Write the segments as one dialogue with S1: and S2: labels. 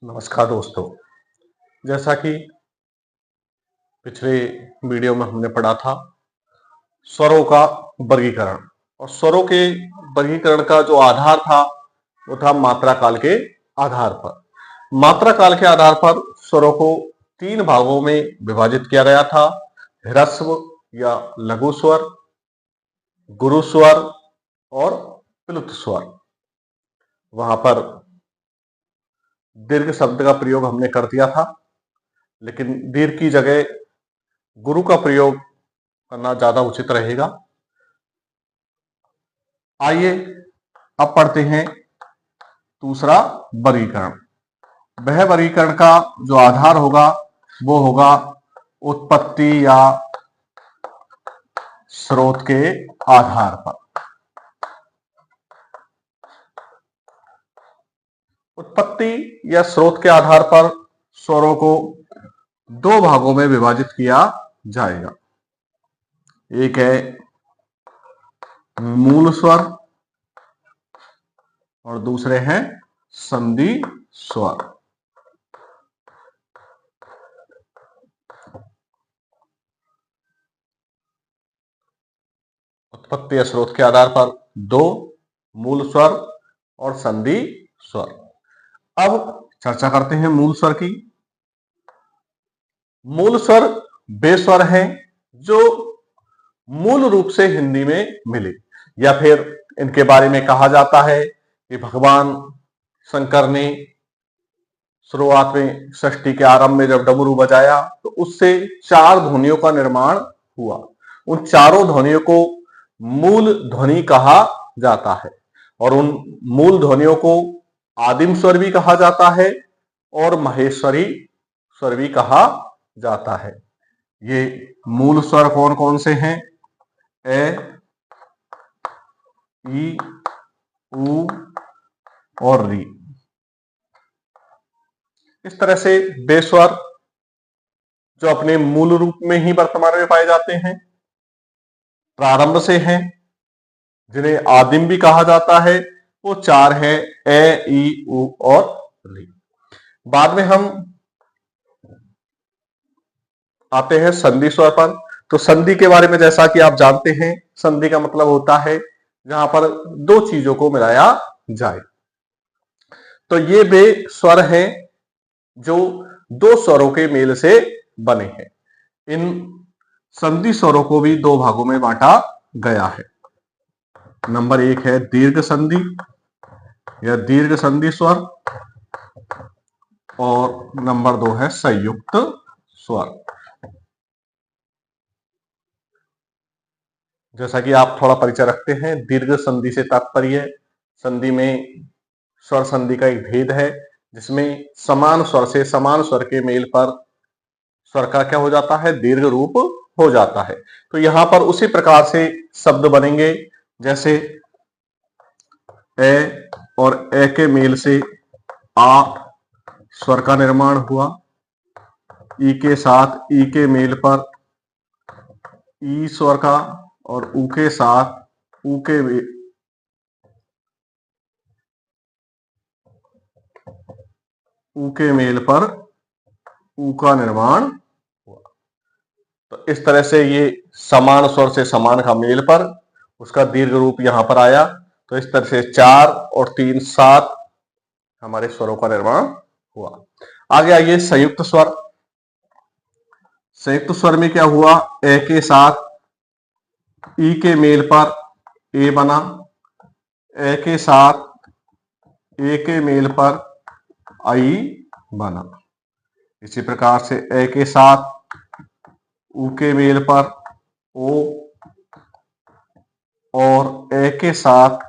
S1: नमस्कार दोस्तों। जैसा कि पिछले वीडियो में हमने पढ़ा था स्वरों का वर्गीकरण, और स्वरों के वर्गीकरण का जो आधार था वो था मात्रा काल के आधार पर। मात्रा काल के आधार पर स्वरों को तीन भागों में विभाजित किया गया था: ह्रस्व या लघु स्वर, गुरु स्वर और प्लुत स्वर। वहां पर दीर्घ शब्द का प्रयोग हमने कर दिया था, लेकिन दीर्घ की जगह गुरु का प्रयोग करना ज्यादा उचित रहेगा। आइए अब पढ़ते हैं दूसरा वर्गीकरण। वह वर्गीकरण का जो आधार होगा वो होगा उत्पत्ति या स्रोत के आधार पर। उत्पत्ति या स्रोत के आधार पर स्वरों को दो भागों में विभाजित किया जाएगा। एक है मूल स्वर और दूसरे हैं संधि स्वर। उत्पत्ति या स्रोत के आधार पर दो मूल स्वर और संधि स्वर। अब चर्चा करते हैं मूल स्वर की। मूल स्वर वे स्वर हैं जो मूल रूप से हिंदी में मिले, या फिर इनके बारे में कहा जाता है कि भगवान शंकर ने शुरुआत में षष्ठी के आरंभ में जब डमरू बजाया तो उससे चार ध्वनियों का निर्माण हुआ। उन चारों ध्वनियों को मूल ध्वनि कहा जाता है, और उन मूल ध्वनियों को आदिम स्वर भी कहा जाता है और महेश्वरी स्वर भी कहा जाता है। ये मूल स्वर कौन कौन से हैं? ए, ई, उ और री। इस तरह से वे स्वर जो अपने मूल रूप में ही वर्तमान में पाए जाते हैं, प्रारंभ से हैं, जिन्हें आदिम भी कहा जाता है, वो चार है: ए, ई, उ और री। बाद में हम आते हैं संधि स्वर पर। तो संधि के बारे में जैसा कि आप जानते हैं, संधि का मतलब होता है जहां पर दो चीजों को मिलाया जाए। तो ये वे स्वर हैं जो दो स्वरों के मेल से बने हैं। इन संधि स्वरों को भी दो भागों में बांटा गया है। नंबर एक है दीर्घ संधि या दीर्घ संधि स्वर, और नंबर दो है संयुक्त स्वर। जैसा कि आप थोड़ा परिचय रखते हैं, दीर्घ संधि से तात्पर्य संधि में स्वर संधि का एक भेद है जिसमें समान स्वर से समान स्वर के मेल पर स्वर का क्या हो जाता है? दीर्घ रूप हो जाता है। तो यहां पर उसी प्रकार से शब्द बनेंगे जैसे ए और ए के मेल से आ स्वर का निर्माण हुआ, ई के साथ ई के मेल पर ई स्वर का, और ऊ के साथ ऊ के मेल पर ऊ का निर्माण हुआ। तो इस तरह से ये समान स्वर से समान का मेल पर उसका दीर्घ रूप यहां पर आया। तो इस तरह से 4 और 3 7 हमारे स्वरों का निर्माण हुआ। आगे आइए संयुक्त स्वर। संयुक्त स्वर में क्या हुआ? ए के साथ ई के मेल पर ए बना, ए के साथ ए के मेल पर आई बना। इसी प्रकार से ए के साथ ऊ के मेल पर ओ, और ए के साथ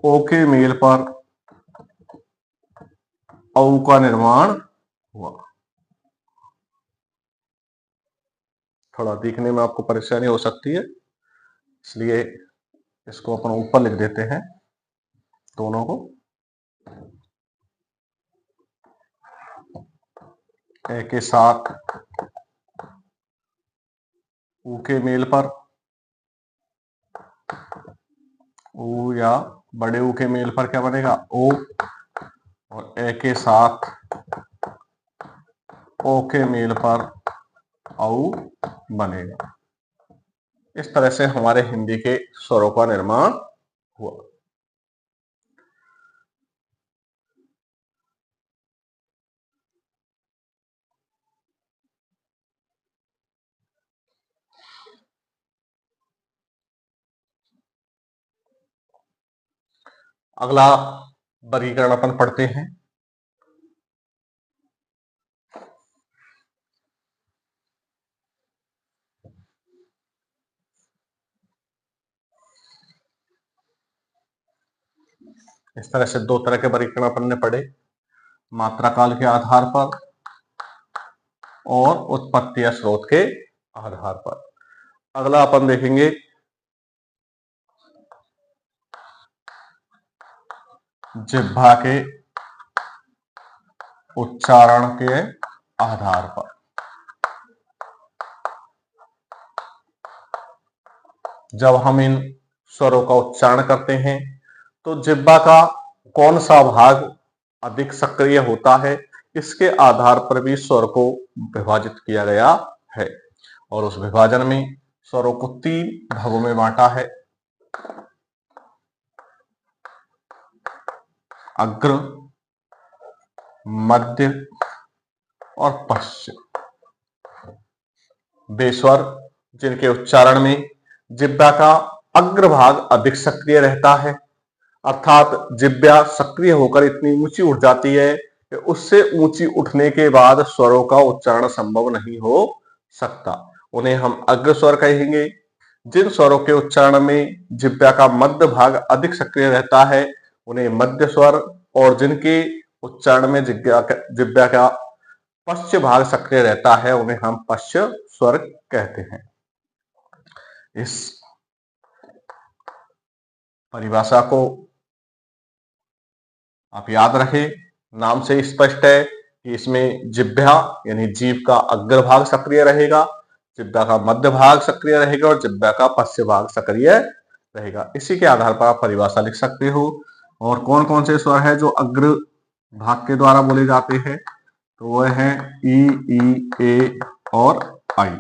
S1: ओ के मेल पर औ का निर्माण हुआ। थोड़ा दिखने में आपको परेशानी हो सकती है, इसलिए इसको अपन ऊपर लिख देते हैं दोनों को। ए के साथ ऊ के मेल पर ऊ, या बड़े ऊ के मेल पर क्या बनेगा? ओ, और ए के साथ ओ के मेल पर औ बनेगा। इस तरह से हमारे हिंदी के स्वरों का निर्माण हुआ। अगला वर्गीकरण अपन पढ़ते हैं। इस तरह से दो तरह के वर्गीकरण अपन ने पढ़े, मात्रा काल के आधार पर और उत्पत्ति या स्रोत के आधार पर। अगला अपन देखेंगे जिह्वा के उच्चारण के आधार पर। जब हम इन स्वरों का उच्चारण करते हैं तो जिह्वा का कौन सा भाग अधिक सक्रिय होता है, इसके आधार पर भी स्वर को विभाजित किया गया है। और उस विभाजन में स्वरों को 3 भागों में बांटा है। अग्र, मध्य और पश्च। वे स्वर जिनके उच्चारण में जिह्वा का अग्रभाग अधिक सक्रिय रहता है, अर्थात जिह्वा सक्रिय होकर इतनी ऊंची उठ जाती है कि उससे ऊंची उठने के बाद स्वरों का उच्चारण संभव नहीं हो सकता, उन्हें हम अग्र स्वर कहेंगे। जिन स्वरों के उच्चारण में जिह्वा का मध्य भाग अधिक सक्रिय रहता है उन्हें मध्य स्वर, और जिनके उच्चारण में जिह्वा का पश्च भाग सक्रिय रहता है उन्हें हम पश्च स्वर कहते हैं। इस परिभाषा को आप याद रखें, नाम से स्पष्ट है कि इसमें जिह्वा यानी जीभ का अग्रभाग सक्रिय रहेगा, जिह्वा का मध्य भाग सक्रिय रहेगा और जिह्वा का पश्च भाग सक्रिय रहेगा। इसी के आधार पर आप परिभाषा लिख सकते हो। और कौन कौन से स्वर है जो अग्र भाग के द्वारा बोले जाते हैं, तो वह है ई, ए और आई।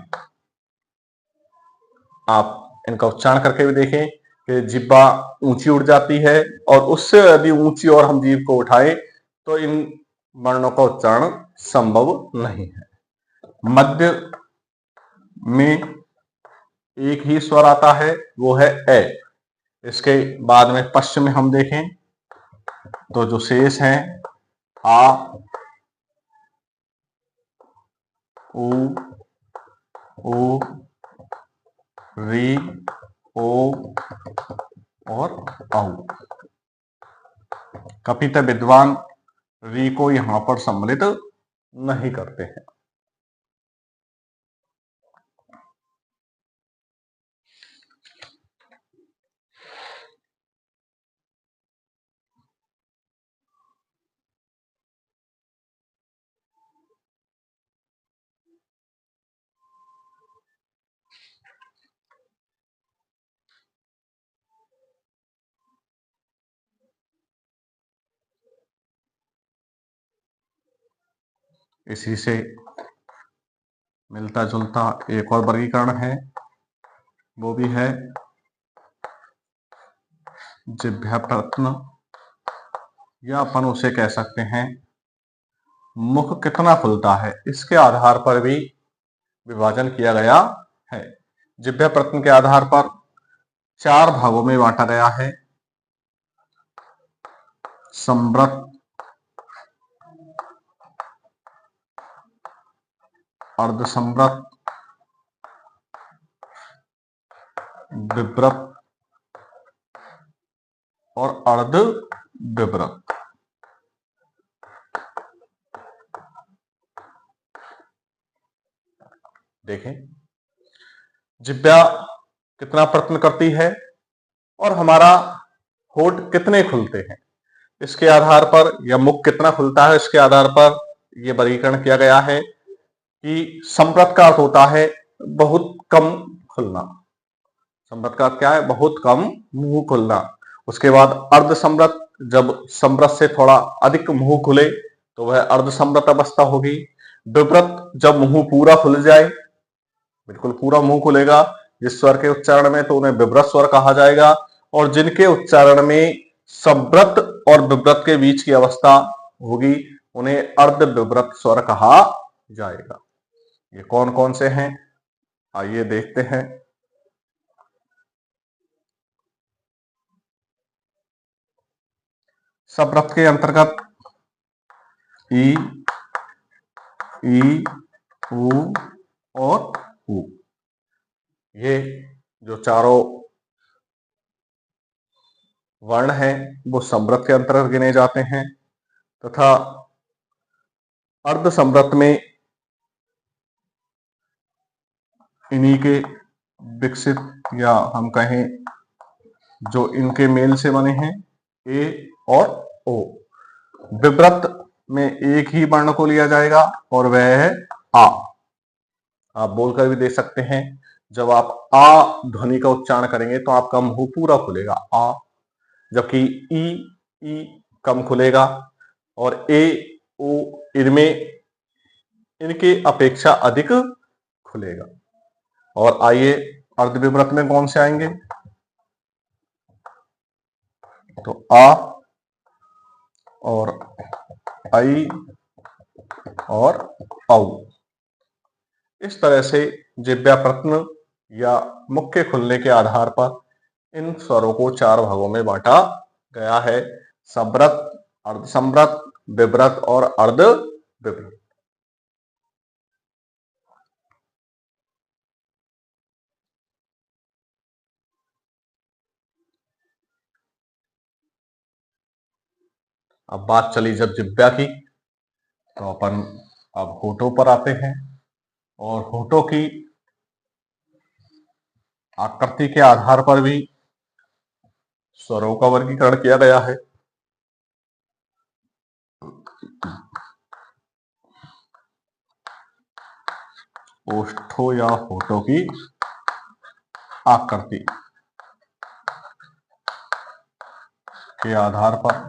S1: आप इनका उच्चारण करके भी देखें कि जिह्वा ऊंची उठ जाती है और उससे यदि ऊंची और हम जीभ को उठाएं तो इन वर्णों का उच्चारण संभव नहीं है। मध्य में एक ही स्वर आता है, वो है ए। इसके बाद में पश्चिम में हम देखें तो जो शेष हैं आ, उ, ओ, री, ओ और औ। कपित विद्वान री को यहां पर सम्मिलित नहीं करते हैं। इसी से मिलता जुलता एक और वर्गीकरण है, वो भी है जिह्वा प्रत्न, या अपन उसे कह सकते हैं मुख कितना खुलता है, इसके आधार पर भी विभाजन किया गया है। जिह्वा प्रत्न के आधार पर 4 भागों में बांटा गया है। संवृत, अर्धसंवृत, विवृत और अर्ध विवृत। देखें जिह्वा कितना प्रयत्न करती है और हमारा होठ कितने खुलते हैं, इसके आधार पर, या मुख कितना खुलता है इसके आधार पर यह वर्गीकरण किया गया है कि संवृत का अर्थ होता है बहुत कम खुलना। संवृत का अर्थ क्या है? बहुत कम मुंह खुलना। उसके बाद अर्ध संवृत जब समृत से थोड़ा अधिक मुंह खुले तो वह अर्धसमृत अवस्था होगी। विव्रत जब मुंह पूरा खुल जाए, बिल्कुल पूरा मुंह खुलेगा जिस स्वर के उच्चारण में, तो उन्हें विव्रत स्वर कहा जाएगा। और जिनके उच्चारण में समृत और विव्रत के बीच की अवस्था होगी उन्हें अर्ध विव्रत स्वर कहा जाएगा। ये कौन कौन से हैं, आइए देखते हैं। समृत के अंतर्गत ई, ई, ऊ और ऊ, ये जो चारों वर्ण हैं वो समृत के अंतर्गत गिने जाते हैं। तथा अर्ध समृत में इन्हीं के विकसित, या हम कहें जो इनके मेल से बने हैं, ए और ओ। विव्रत में एक ही वर्ण को लिया जाएगा और वह है आ। आप बोलकर भी दे सकते हैं, जब आप आ ध्वनि का उच्चारण करेंगे तो आपका मुंह पूरा खुलेगा आ, जबकि ई कम खुलेगा और ए ओ इनमें इनके अपेक्षा अधिक खुलेगा। और आइए अर्धविव्रत में कौन से आएंगे, तो आ और आई और औ। इस तरह से जिह्वा प्रत्न या मुख के खुलने के आधार पर इन स्वरों को चार भागों में बांटा गया है: समृत, अर्धसमृत, विव्रत और अर्धविव्रत। अब बात चली जब जिह्वा की, तो अपन अब होठों पर आते हैं। और होठों की आकृति के आधार पर भी स्वरों का वर्गीकरण किया गया है। ओष्ठों या होठों की आकृति के आधार पर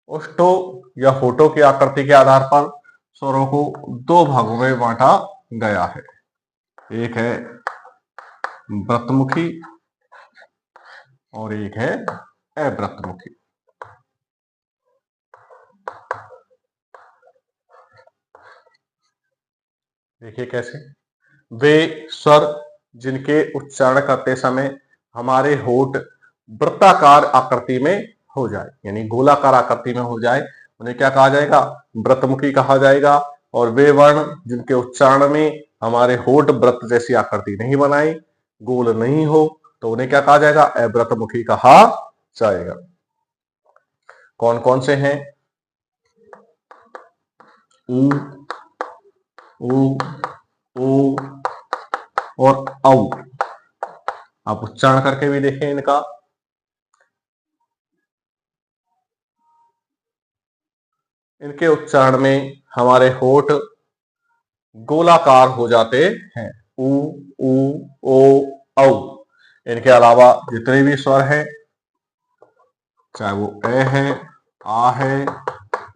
S1: ओष्ठों या होठों की आकृति के आधार पर स्वरों को दो भागों में बांटा गया है। एक है व्रतमुखी और एक है अव्रतमुखी। देखिए कैसे, वे स्वर जिनके उच्चारण करते समय हमारे होठ वृत्ताकार आकृति में हो जाए, यानी गोलाकार आकृति में हो जाए, उन्हें क्या कहा जाएगा, व्रतमुखी कहा जाएगा। और वे वर्ण जिनके उच्चारण में हमारे होठ व्रत जैसी आकृति नहीं बनाए, गोल नहीं हो, तो उन्हें क्या कहा जाएगा, अव्रतमुखी कहा जाएगा। कौन कौन से हैं, ऊ, ऊ, ओ और औ। आप उच्चारण करके भी देखें इनका। इनके उच्चारण में हमारे होठ गोलाकार हो जाते हैं, ऊ, ऊ, ओ, औ। इनके अलावा जितने भी स्वर हैं, चाहे वो ए है, आ है,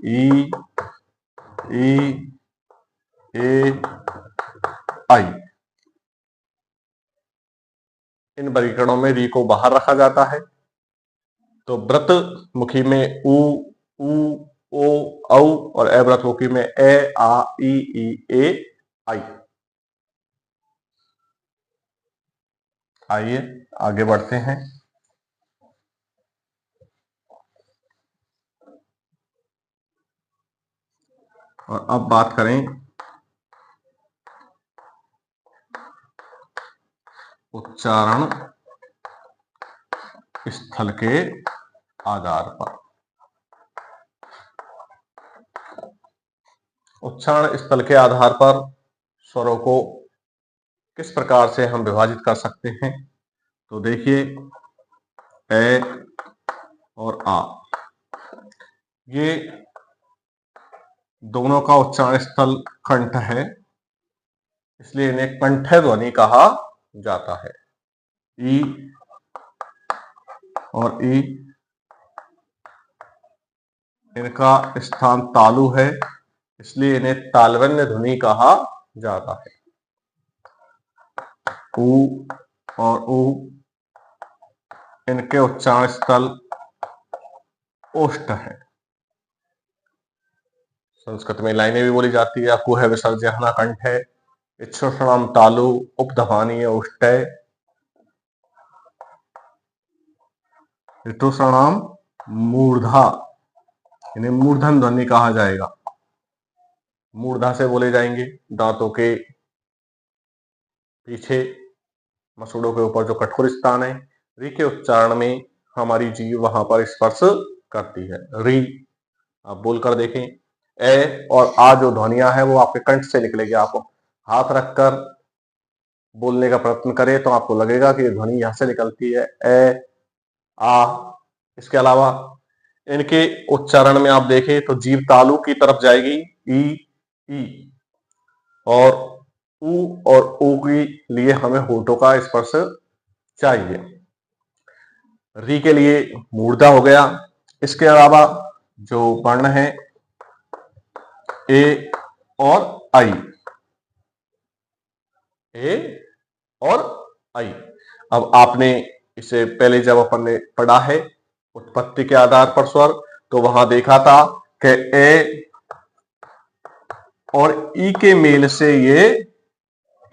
S1: ई, ए, आई, इन वर्गीकरणों में री को बाहर रखा जाता है। तो व्रत मुखी में ऊ, ओ, औ और अव्रत मुखी में ए, आ, ए, आई। आइए आगे बढ़ते हैं। और अब बात करें उच्चारण स्थल के आधार पर। उच्चारण स्थल के आधार पर स्वरों को किस प्रकार से हम विभाजित कर सकते हैं, तो देखिए ए और आ, ये दोनों का उच्चारण स्थल कंठ है, इसलिए इन्हें कंठ ध्वनि कहा जाता है। ई और ई, इनका स्थान तालु है, इसलिए इन्हें तालव्य ध्वनि कहा जाता है। ऊ और ऊ, इनके उच्चारण स्थल ओष्ठ है। संस्कृत में लाइनें भी बोली जाती है, कुह विसर्जन कंठ है, इच्छुषणम तालु, उपधमानीय उष्टय, ऋतुषणाम मूर्धा, इन्हें मूर्धन ध्वनि कहा जाएगा। मूर्धा से बोले जाएंगे, दांतों के पीछे मसूड़ों के ऊपर जो कठोर स्थान है, री के उच्चारण में हमारी जीभ वहां पर स्पर्श करती है। री आप बोलकर देखें, ए और आ जो ध्वनियां है वो आपके कंठ से निकलेगी। आप हाथ रखकर बोलने का प्रयत्न करें तो आपको लगेगा कि ध्वनि यहां से निकलती है, ए आ। इसके अलावा इनके उच्चारण में आप देखें तो जीभ तालु की तरफ जाएगी, ई, और ऊ के लिए हमें होठों का स्पर्श चाहिए। री के लिए मूर्धा हो गया। इसके अलावा जो वर्ण है ए और आई, ए और आई। अब आपने इसे पहले जब अपन ने पढ़ा है उत्पत्ति के आधार पर स्वर, तो वहां देखा था कि ए और ई के मेल से ये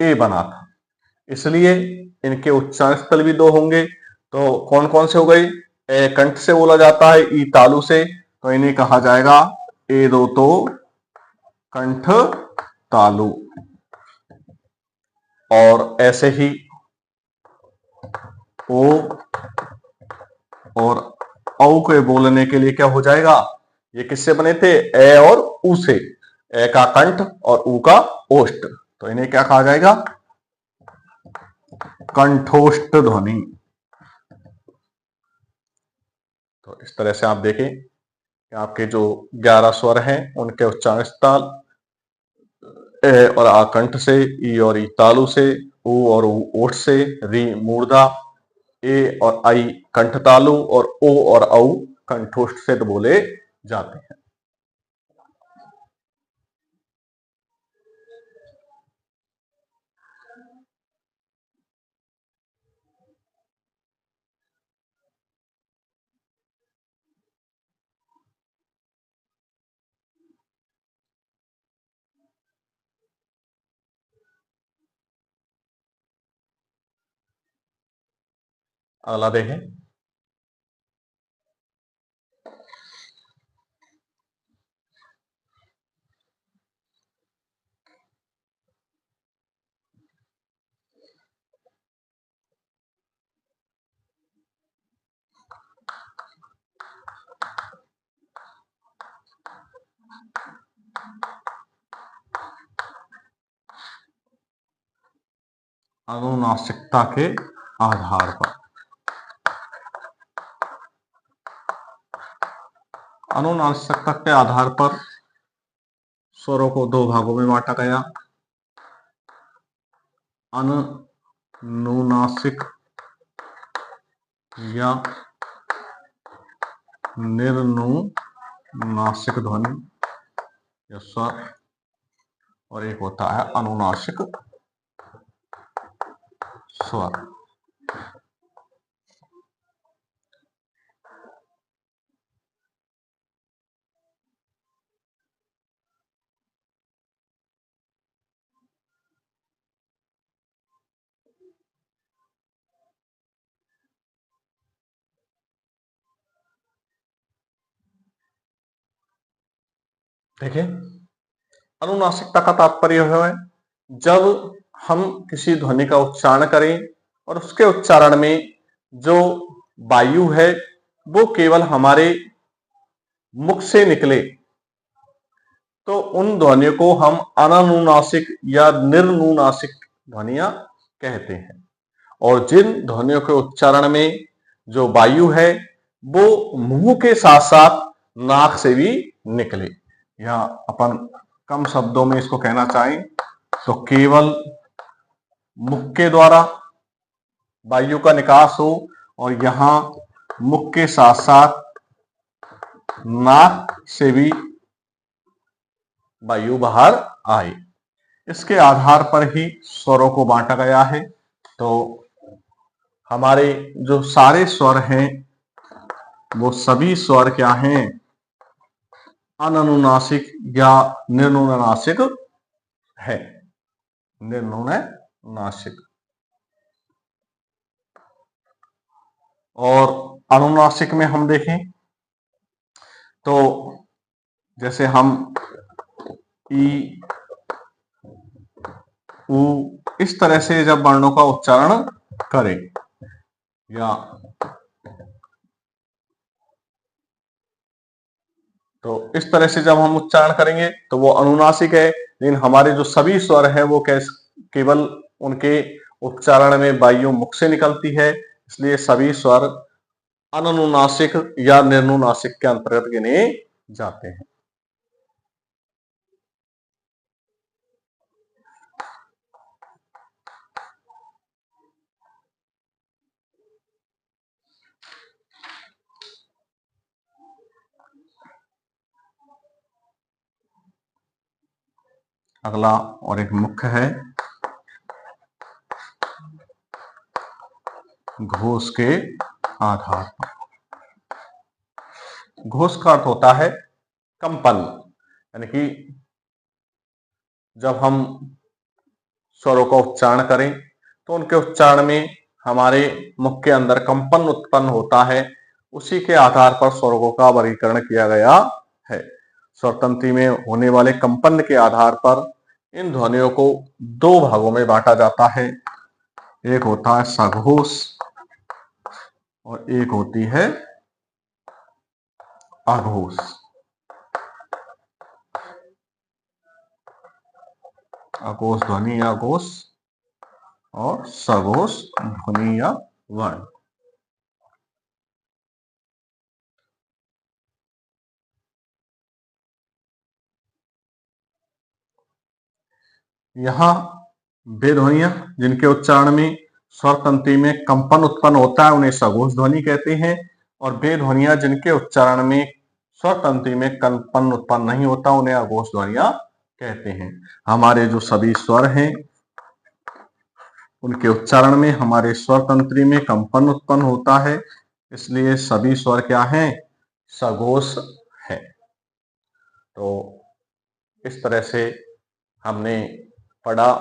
S1: ए बना था, इसलिए इनके उच्चारण स्थल भी दो होंगे। तो कौन कौन से हो गए? ए कंठ से बोला जाता है, ई तालु से, तो इन्हें कहा जाएगा ए दो तो कंठ तालु। और ऐसे ही ओ और औ के बोलने के लिए क्या हो जाएगा? ये किससे बने थे? ए और ऊ से। ए का कंठ और ऊ का ओष्ठ, तो इन्हें क्या कहा जाएगा? कंठोष्ठ ध्वनि। तो इस तरह से आप देखें कि आपके जो 11 स्वर हैं उनके उच्चारण स्थल ए और आ कंठ से, ई और ई तालु से, ऊ और ऊ ओठ से, री मूर्धा, ए और आई कंठ तालु, और ओ और औ कंठोष्ठ से तो बोले जाते हैं। अगला देखें, अनुनासिकता के आधार पर। अनुनासिकता के आधार पर स्वरों को दो भागों में बांटा गया, अनुनासिक या निर्नुनासिक ध्वनि या स्वर, और एक होता है अनुनासिक स्वर। देखिए, अनुनासिकता का तात्पर्य है जब हम किसी ध्वनि का उच्चारण करें और उसके उच्चारण में जो वायु है वो केवल हमारे मुख से निकले, तो उन ध्वनियों को हम अनानुनासिक या निर्नुनासिक ध्वनियां कहते हैं। और जिन ध्वनियों के उच्चारण में जो वायु है वो मुंह के साथ साथ नाक से भी निकले, या अपन कम शब्दों में इसको कहना चाहें तो केवल मुख के द्वारा वायु का निकास हो और यहाँ मुख के साथ साथ नाक से भी वायु बाहर आए। इसके आधार पर ही स्वरों को बांटा गया है। तो हमारे जो सारे स्वर हैं वो सभी स्वर क्या हैं, अननुनासिक या निर्नुनासिक है। निर्नुनासिक। और अनुनासिक में हम देखें तो जैसे हम ई, उ, इस तरह से जब वर्णों का उच्चारण करें या तो इस तरह से जब हम उच्चारण करेंगे तो वो अनुनासिक है। लेकिन हमारे जो सभी स्वर हैं वो केवल उनके उच्चारण में वायु मुख से निकलती है, इसलिए सभी स्वर अनुनासिक या निर्नुनासिक के अंतर्गत गिने जाते हैं। अगला और एक मुख्य है घोष के आधार पर। घोष का अर्थ होता है कंपन, यानी कि जब हम स्वरों का उच्चारण करें तो उनके उच्चारण में हमारे मुख के अंदर कंपन उत्पन्न होता है। उसी के आधार पर स्वरों का वर्गीकरण किया गया है। स्वर तंत्री में होने वाले कंपन के आधार पर इन ध्वनियों को दो भागों में बांटा जाता है। एक होता है सघोष और एक होती है अघोष। अघोष ध्वनि या घोष और सघोष ध्वनि या वर्ण। यहां वे ध्वनियां जिनके उच्चारण में स्वर तंत्री में कंपन उत्पन्न होता है उन्हें सघोष ध्वनि कहते हैं, और वे ध्वनियां जिनके उच्चारण में स्वर तंत्री में कंपन उत्पन्न नहीं होता उन्हें अघोष ध्वनियां कहते हैं। हमारे जो सभी स्वर हैं उनके उच्चारण में हमारे स्वर तंत्री में कंपन उत्पन्न होता है, इसलिए सभी स्वर क्या हैं, सघोष है। तो इस तरह से हमने पढ़ा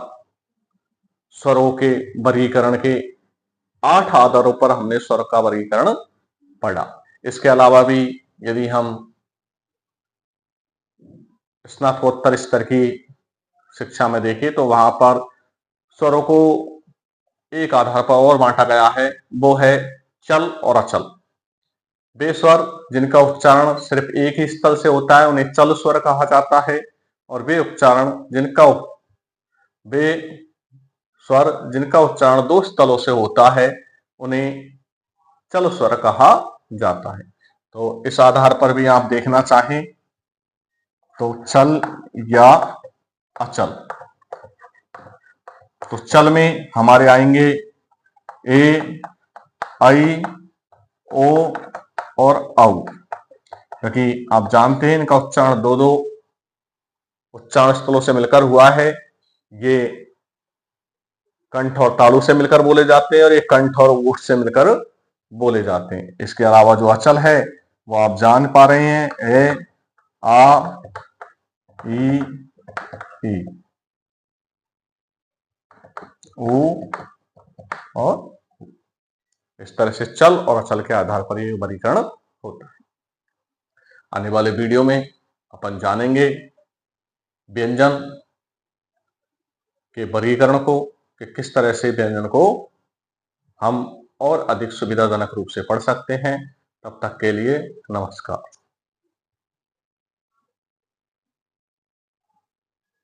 S1: स्वरों के वर्गीकरण के 8 आधारों पर हमने स्वर का वर्गीकरण पढ़ा। इसके अलावा भी यदि हम स्नातकोत्तर स्तर की शिक्षा में देखें तो वहां पर स्वरों को एक आधार पर और बांटा गया है, वो है चल और अचल। वे स्वर जिनका उच्चारण सिर्फ एक ही स्थल से होता है उन्हें चल स्वर कहा जाता है, और वे स्वर जिनका उच्चारण दो स्थलों से होता है उन्हें चल स्वर कहा जाता है। तो इस आधार पर भी आप देखना चाहें तो चल या अचल। तो चल में हमारे आएंगे ए, आई, ओ और औ, क्योंकि आप जानते हैं इनका उच्चारण दो दो उच्चारण स्थलों से मिलकर हुआ है। ये कंठ और तालु से मिलकर बोले जाते हैं और ये कंठ और ओठ से मिलकर बोले जाते हैं। इसके अलावा जो अचल है वो आप जान पा रहे हैं, ए, आ, ई, ऊ और इस तरह से चल और अचल के आधार पर ये वर्गीकरण होता है। आने वाले वीडियो में अपन जानेंगे व्यंजन के वर्गीकरण को कि किस तरह से व्यंजन को हम और अधिक सुविधाजनक रूप से पढ़ सकते हैं। तब तक के लिए नमस्कार।